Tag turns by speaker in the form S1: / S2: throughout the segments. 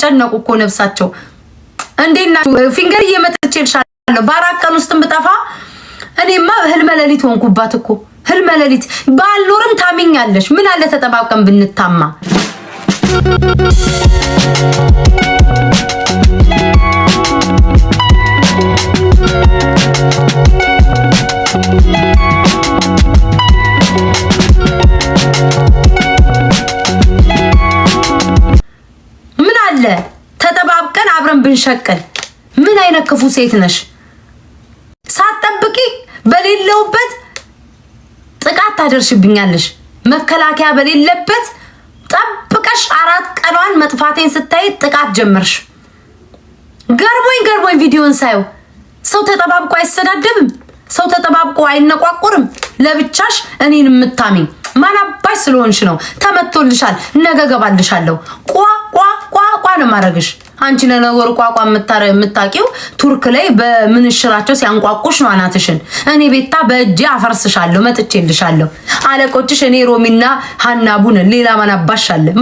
S1: ተጨነቁ እኮ ነፍሳቸው እንዴና ፊንገር እየመጥቼልሻለሁ በአራት ቀን ውስጥ ብጠፋ እኔማ ህልመ ሌሊት ሆንኩባት እኮ ህልመ ሌሊት ባልኖርም ታሚኛለሽ ምን አለ ተጠባብቀን ብንታማ ምን አለ ተጠባብቀን አብረን ብንሸቀል ምን አይነት ክፉ ሴት ነሽ ሳትጠብቂ በሌለውበት ጥቃት ታደርሽብኛለሽ መከላከያ በሌለበት ጠብቀሽ አራት ቀኗን መጥፋቴን ስታይ ጥቃት ጀመርሽ ገርሞኝ ቪዲዮን ሳይው ሰው ተጠባብቆ አይሰዳደብም ሰው ተጠባብቆ አይነቋቁርም ለብቻሽ እኔን ምታሚኝ ማናባሽ ስለሆንሽ ነው ተመቶልሻል ነገ ገባልሻለሁ ቋ ነው ማረግሽ አንቺ ለነገሩ ቋቋ ምታቂው ቱርክ ላይ በምንሽራቸው ሲያንቋቁሽ ነው አናትሽን እኔ ቤታ በእጄ አፈርስሻለሁ መጥቼልሻለሁ አለቆችሽ እኔ ሮሚና ሐናቡን ሌላ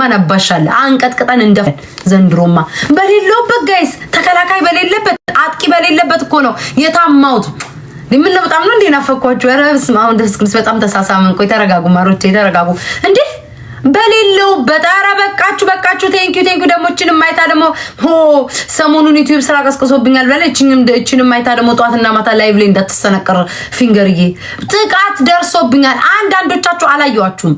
S1: ማናባሻለ አንቀጥቅጠን እንደፈን ዘንድሮማ በሌለበት ጋይስ ተከላካይ በሌለበት አጥቂ በሌለበት እኮ ነው የታማውት ምን ነው በጣም ነው እንዴ ናፈቋችሁ ረብስ ማውን ደስክልስ በጣም ተሳሳመን ቆይ ተረጋጉ ማሮቼ ተረጋጉ እንዴ በሌለው በጣራ በቃችሁ ቴንኪው ደሞችን ማይታ ደሞ ሆ ሰሞኑን ዩቲዩብ ስራ ቀስቀሶብኛል እቺንም ማይታ ደሞ ጧትና ማታ ላይቭ ላይ እንዳትሰነቀር ፊንገርዬ ጥቃት ደርሶብኛል አንዳንዶቻችሁ አላየዋችሁም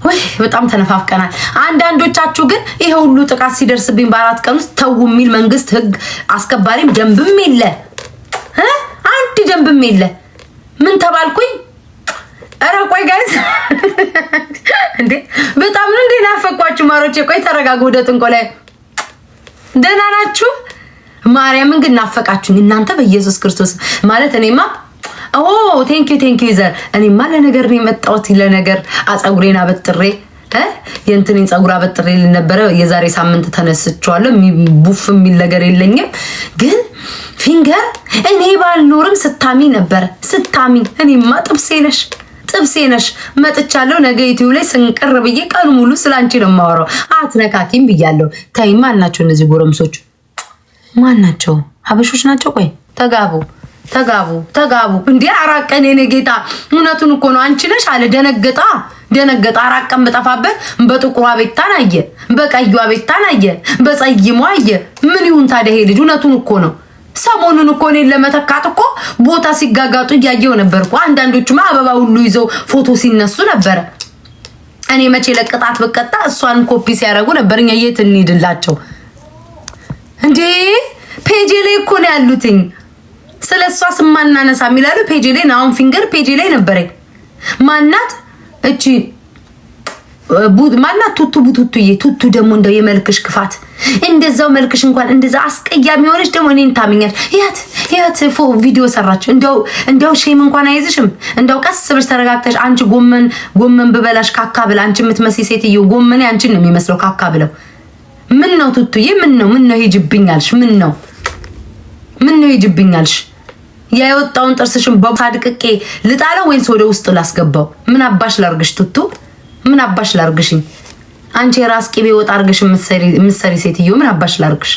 S1: ወይ በጣም ተነፋፍቀናል አንዳንዶቻችሁ ግን ይሄ ሁሉ ጥቃት ሲደርስብኝ በአራት ቀን ውስጥ ተው የሚል መንግስት ህግ አስከባሪም ደንብም የለ አንድ ደንብም የለ ምን ተባልኩኝ አረ ቆይ ጋይስ እንዴ በጣም ነው እንዴ ናፈቋችሁ ማሮቼ ቆይ ተረጋጉ ወደ ጥንቆላይ ደህና ናችሁ ማርያምን ግን ናፈቃችሁኝ እናንተ በኢየሱስ ክርስቶስ ማለት እኔማ ቴንኪው ዘር እኔማ ለነገር ነው የመጣሁት ለነገር አጸጉሬን አበጥሬ የእንትኔን ጸጉር አበጥሬ ልነበረ የዛሬ ሳምንት ተነስቻለሁ ቡፍ የሚል ነገር የለኝም ግን ፊንገር እኔ ባልኖርም ስታሚ ነበር ስታሚ እኔማ ጥብሴ ነሽ መጥቻለሁ ነገ ዩቲዩብ ላይ ስንቅር ብዬ ቀኑ ሙሉ ስላንቺ ነው የማወራው አትነካኪም ብያለሁ ታይ ማን ናቸው እነዚህ ጎረምሶች ማን ናቸው ሀበሾች ናቸው ቆይ ተጋቡ እንዴ አራቀን የኔ ጌታ እውነቱን እኮ ነው አንቺ ነሽ አለ ደነገጣ አራቀን በጠፋበት በጥቁሯ ቤታን አየ በቀዩዋ ቤታን አየ በጸይሟ አየ ምን ይሁን ታዲያ ይሄ ልጅ እውነቱን እኮ ነው ሰሞኑን እኮ እኔን ለመተካት እኮ ቦታ ሲጋጋጡ እያየው ነበርኩ አንዳንዶቹማ አበባ ሁሉ ይዘው ፎቶ ሲነሱ ነበር እኔ መቼ ለቅጣት በቀጣ እሷን ኮፒ ሲያደርጉ ነበርኛ የት እንሂድላቸው እንዴ ፔጅ ላይ እኮ ነው ያሉትኝ ስለሷ ስማናነሳ ሚላሉ ፔጅ ላይ ነው ፊንገር ፔጅ ላይ ነበረ ማናት እቺ ማናት ቱቱ ደግሞ እንደው የመልክሽ ክፋት እንደዛው መልክሽ እንኳን እንደዛ አስቀያሚ ሆነሽ ደግሞ እኔን ታምኛል ያት ቪዲዮ ሰራች እንደው ሼም እንኳን አይዝሽም እንደው ቀስ ብለሽ ተረጋግተሽ አንቺ ጎመን ብበላሽ ካካ ብለ አንቺ የምትመስይ ሴትዮ ጎመን አንቺን ነው የሚመስለው ካካ ብለው ምን ነው ቱቱዬ ምን ነው ሂጅብኛልሽ ምን ነው ሂጅብኛልሽ ያወጣውን ጥርስሽን በባድቅቄ ልጣለው ወይስ ወደ ውስጥ ላስገባው ምን አባሽ ላርግሽ ቱቱ ምን አባሽ ላርግሽኝ አንቺ ራስ ቂቤ ወጣ አርግሽ ምሰሪ ሴትዮ ምን አባሽ ላርግሽ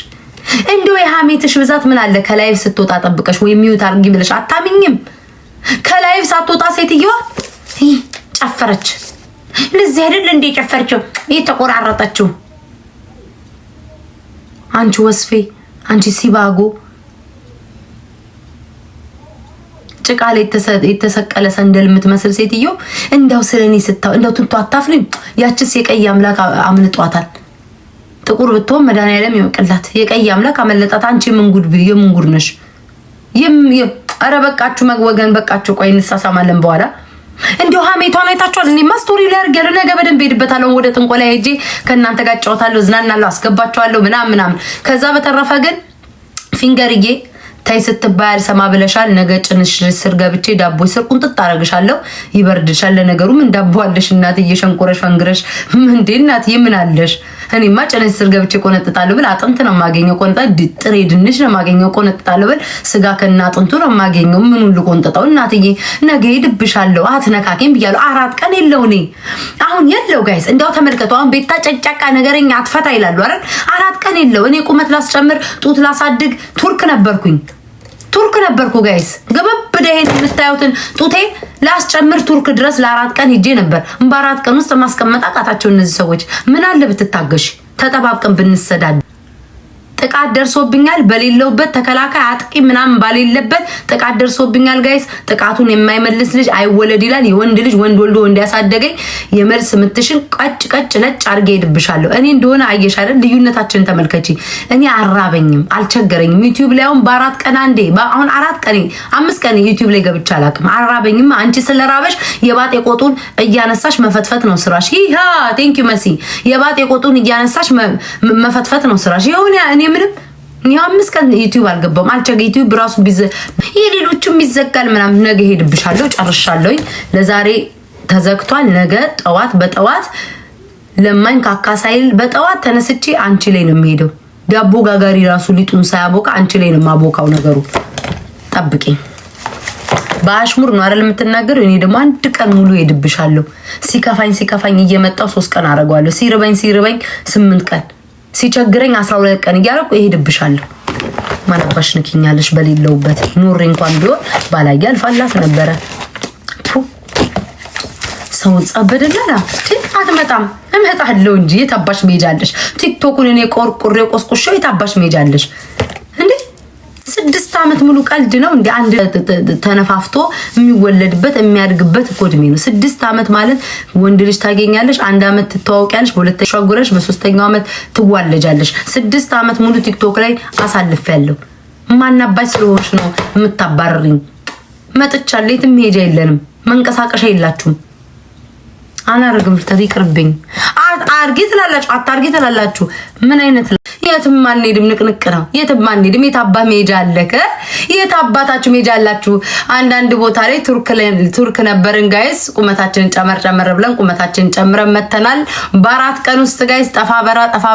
S1: እንደው የሐሜትሽ ብዛት ምን አለ ከላይቭ ስትወጣ ጠብቀሽ ወይ ሚዩት አርጊ ብለሽ አታምኝም ከላይቭ ሳትወጣ ሴትዮ ጨፈረች ለዚህ አይደል እንዴ ጨፈረችው የተቆራረጠችው አንቺ ወስፌ አንቺ ሲባጎ ጭቃ ላይ የተሰቀለ ሰንደል የምትመስል ሴትዮ እንደው ስለኔ ስታው እንደው ትንቷ አታፍልኝ ያቺስ የቀይ አምላክ አምልጧታል ጥቁር ብትሆን መድኃኒዓለም ይወቅላት የቀይ አምላክ አመለጣት አንቺ የምን ጉድ ነሽ ኧረ በቃችሁ መግወገን በቃችሁ ቆይ እንሳሳማለን በኋላ እንደው ሀሜቷን አይታችኋል እኔማ ስቶሪ ላይ አድርጌያለሁ ነገ በደንብ ሄድበታለሁ ወደ ጥንቆላ ሄጄ ከእናንተ ጋር ጫወታለሁ ዝናናለሁ አስገባችኋለሁ ምናምን ከዛ በተረፈ ግን ፊንገርዬ ታይ ስትባል ሰማ ብለሻል ነገ ጭንሽ ስር ገብቼ ዳቦ ስር ቁንጥጥ አረግሻለሁ ይበርድሻል ለነገሩ ምን ዳቦ አለሽ እናትዬ ሸንቆረሽ ፈንግረሽ እንዴ እናትዬ ምን አለሽ እኔማ ጨነስ ስር ገብቼ ቆነጥጣለሁ ብል አጥንት ነው የማገኘው። ቆንጣ ጥሬ ድንች ነው የማገኘው። ቆነጥጣለሁ ብል ስጋ ከና አጥንቱ ነው የማገኘው። ምኑን ልቆንጥጠው? እናትዬ ነገ ይድብሻለሁ አትነካኪም ብያለሁ። 4 ቀን የለው እኔ አሁን የለው ጋይስ። እንዲያው ተመልከቱ። አሁን ቤታ ጨጫቃ ነገረኛ አትፈታ ይላሉ አይደል? 4 ቀን የለው እኔ ቁመት ላስጨምር ጡት ላሳድግ ቱርክ ነበርኩ ጋይስ። ገበብ ደሄን የምታዩትን ጡቴ ላስጨምር ቱርክ ድረስ ለ4 ቀን ሄጄ ነበር። በ4 ቀን ውስጥ ማስቀመጥ አቃታቸው እነዚህ ሰዎች። ምን አለ ብትታገሽ፣ ተጠባብቀን ብንሰዳድ። ጥቃት ደርሶብኛል በሌለውበት ተከላካይ አጥቂ ምናምን ባሌለበት ጥቃት ደርሶብኛል ጋይስ። ጥቃቱን የማይመልስ ልጅ አይወለድ ይላል። የወንድ ልጅ ወንድ ወልዶ እንዲያሳደገኝ የመልስ ምትሽን ቀጭ ነጭ አርጌ ሄድብሻለሁ። እኔ እንደሆነ አየሽ አይደል? ልዩነታችንን ተመልከቺ። እኔ አራበኝም አልቸገረኝም። ዩቲዩብ ላይ አሁን በ4 ቀን አንዴ አሁን 4 ቀን 5 ቀን ዩቲዩብ ላይ ገብቻ አላውቅም። አራበኝም። አንቺ ስለራበሽ የባጤ ቆጡን እያነሳሽ መፈትፈት ነው ስራሽ። ይሃ ቴንክ ዩ መሲ። የባጤ ቆጡን እያነሳሽ መፈትፈት ነው ስራሽ። ይሁን እኔ ምንም 5 ቀን ዩቲዩብ አልገባም። አልቸገ ዩቲዩብ ራሱ የሌሎቹም ይዘጋል ምናምን። ነገ ሄድብሻለሁ። ጨርሻለሁ። ለዛሬ ተዘግቷል። ነገ በጠዋት ለማኝ ካካሳይል በጠዋት ተነስቼ አንቺ ላይ ነው የሚሄደው። ዳቦ ጋጋሪ ራሱ ሊጡን ሳያቦካ አንቺ ላይ ነው የማቦካው። ነገሩ ጠብቂ። በአሽሙር ነው አይደል የምትናገረው? እኔ ደግሞ 1 ቀን ሙሉ ሄድብሻለሁ። ሲከፋኝ እየመጣው 3 ቀን አደርገዋለሁ። ሲርበኝ 8 ቀን ሲቸግረኝ 12 ቀን እያደረኩ እሄድብሻለሁ። ማነባሽ ንኪኛለሽ በሌለውበት ኑሬ እንኳን ቢሆን ባላየ አልፋላት ነበረ። ሰው ጸበደላላ አትመጣም። እመጣለሁ እንጂ የታባሽ ሜጃለሽ። ቲክቶኩን እኔ ቆርቁሬ ቆስቁሼው የታባሽ ሜጃለሽ እንዴ? 6 ዓመት ሙሉ ቀልድ ነው እንዴ? አንድ ተነፋፍቶ የሚወለድበት የሚያድግበት እድሜ ነው 6 ዓመት ማለት። ወንድ ልጅ ታገኛለሽ፣ 1 ዓመት ትተዋወቂያለሽ፣ በሁለተኛው ሻጉረሽ፣ በሶስተኛው ዓመት ትዋለጃለሽ። 6 ዓመት ሙሉ ቲክቶክ ላይ አሳልፌያለሁ። ማናባይ ስለሆንሽ ነው የምታባርሪኝ። መጥቻለሁ። የትም ሄጃ የለንም፣ መንቀሳቀሻ የላችሁም። አናረግም። ይቅርብኝ። አርጊ ትላላችሁ፣ አታርጊ ትላላችሁ። ምን አይነት የትም አንሄድም። ንቅንቅ ነው። የትም አንሄድም። የታባ ሜጃ አለከ? የታባታችሁ ሜጃ አላችሁ? አንዳንድ ቦታ ላይ ቱርክ ነበርን ጋይስ። ቁመታችንን ጨመር ብለን ቁመታችንን ጨምረን መተናል። በ4 ቀን ውስጥ ጋይስ ጠፋ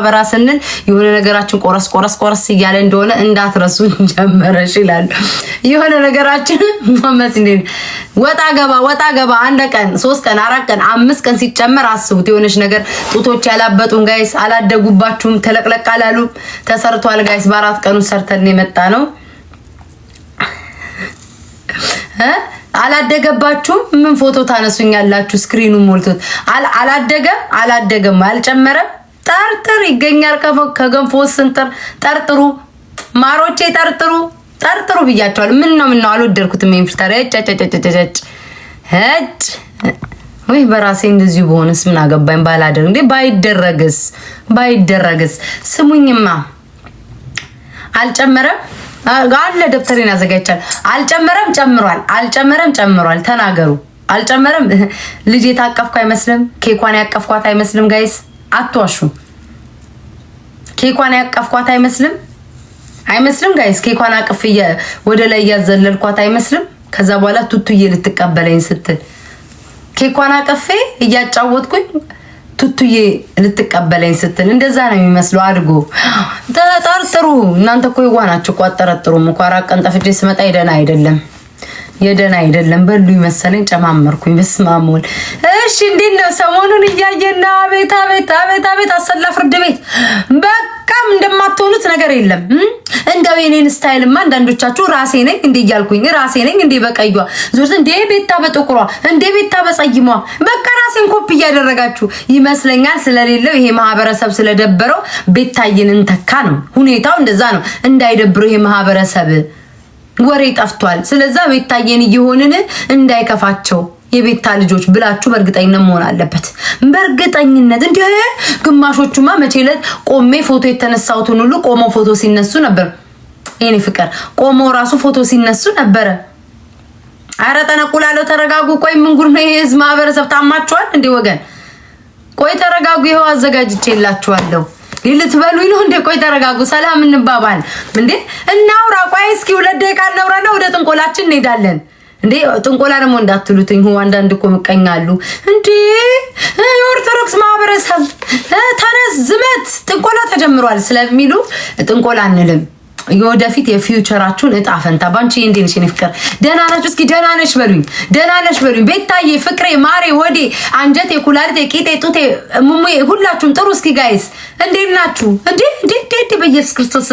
S1: በራ ስንል የሆነ ነገራችን ቆረስ እያለ እንደሆነ እንዳትረሱ። ጀመረሽ ይላል የሆነ ነገራችን ማመስ እንዴ ወጣ ገባ 1 ቀን 3 ቀን 4 ቀን 5 ቀን ሲጨመር አስቡት። የሆነች ነገር ጡቶች ያላበጡን ጋይስ አላደጉባችሁም። ተለቅለቅ አላሉ። ተሰርቷል ጋይስ። በ4 ቀን ውስጥ ሰርተን የመጣ ነው። አላደገባችሁም? ምን ፎቶ ታነሱኛላችሁ? ስክሪኑ ሞልቶት አላደገም አልጨመረም። ጠርጥር ይገኛል ከገንፎ ስንጥር ጠርጥሩ ማሮቼ ጠርጥሩ ብያቸዋል። ምን ነው አልወደድኩትም። ኢንፍልተር ወይ በራሴ እንደዚሁ በሆነስ ምን አገባኝ? ባላደር እንዴ ባይደረግስ ስሙኝማ። አልጨመረም አለ ደብተሬን አዘጋጅቻለሁ። አልጨመረም ጨምሯል። ተናገሩ። አልጨመረም። ልጅ የታቀፍኩ አይመስልም። ኬኳን ያቀፍኳት አይመስልም ጋይስ። አትዋሹ። ኬኳን ያቀፍኳት አይመስልም ጋይስ። ኬኳን አቅፍዬ ወደ ላይ ያዘለልኳት አይመስልም። ከዛ በኋላ ቱቱዬ ልትቀበለኝ ስትል ኬኳን አቅፌ እያጫወትኩኝ ቱቱዬ ልትቀበለኝ ስትል እንደዛ ነው የሚመስለው። አድጎ ተጠርጥሩ። እናንተ እኮ ይዋናችሁ እኮ አጠረጥሩም እኮ። 4 ቀን ጠፍቼ ስመጣ የደና አይደለም በሉ ይመሰለኝ። ጨማመርኩኝ። በስማሙል እሺ። እንዴት ነው ሰሞኑን እያየና ቤት አሰላ ፍርድ ቤት በቃም እንደማትሆኑት ነገር የለም። እንደው የኔን ስታይልማ አንዳንዶቻችሁ ራሴ ነኝ እንዴ እያልኩኝ ራሴ ነኝ እንዴ በቀይዋ ዞርት እንዴ ቤታ በጥቁሯ እንዴ ቤታ በጸይሟ በቃ ራሴን ኮፒ እያደረጋችሁ ይመስለኛል። ስለሌለው ይሄ ማህበረሰብ ስለደበረው ቤታዬን እንተካ ነው ሁኔታው። እንደዛ ነው። እንዳይደብረው ይሄ ማህበረሰብ ወሬ ጠፍቷል። ስለዛ ቤታዬን እየሆንን እንዳይከፋቸው የቤታ ልጆች ብላችሁ በእርግጠኝነት መሆን አለበት። በእርግጠኝነት እንዴ ግማሾቹማ መቼለት ቆሜ ፎቶ የተነሳሁትን ሁሉ ቆሞ ፎቶ ሲነሱ ነበር። የኔ ፍቅር ቆሞ ራሱ ፎቶ ሲነሱ ነበር። አረ ተነቁላለው። ተረጋጉ። ቆይ ምን ጉድ ነው? የህዝብ ማህበረሰብ ታማችኋል እንዴ ወገን? ቆይ ተረጋጉ። ይሄው አዘጋጅቼላችኋለሁ። ልትበሉኝ ነው እንዴ? ቆይ ተረጋጉ። ሰላም እንባባል እንዴ እናውራ። ቆይ እስኪ 2 ደቂቃ እናውራና ወደ ጥንቆላችን እንሄዳለን። እንዴ ጥንቆላ ደግሞ እንዳትሉትኝ ሆ አንዳንድ እኮ ምቀኛሉ እንዴ። የኦርቶዶክስ ማህበረሰብ ተነስ ዝመት ተጀምሯል ስለሚሉ ጥንቆላ አንልም። የወደፊት የፊውቸራችሁን እጣ ፈንታ ባንቺ እንዴት ነሽ? ፍቅር ደህና ናችሁ? እስኪ ደህና ነሽ በሉኝ። ደህና ነሽ በሉኝ። ቤታዬ፣ ፍቅሬ፣ ማሬ፣ ሆዴ፣ አንጀቴ፣ ኩላሊቴ፣ ቂጤ፣ ጡቴ፣ ሙሙዬ ሁላችሁም ጥሩ። እስኪ ጋይስ እንዴት ናችሁ? እንዴ በኢየሱስ ክርስቶስ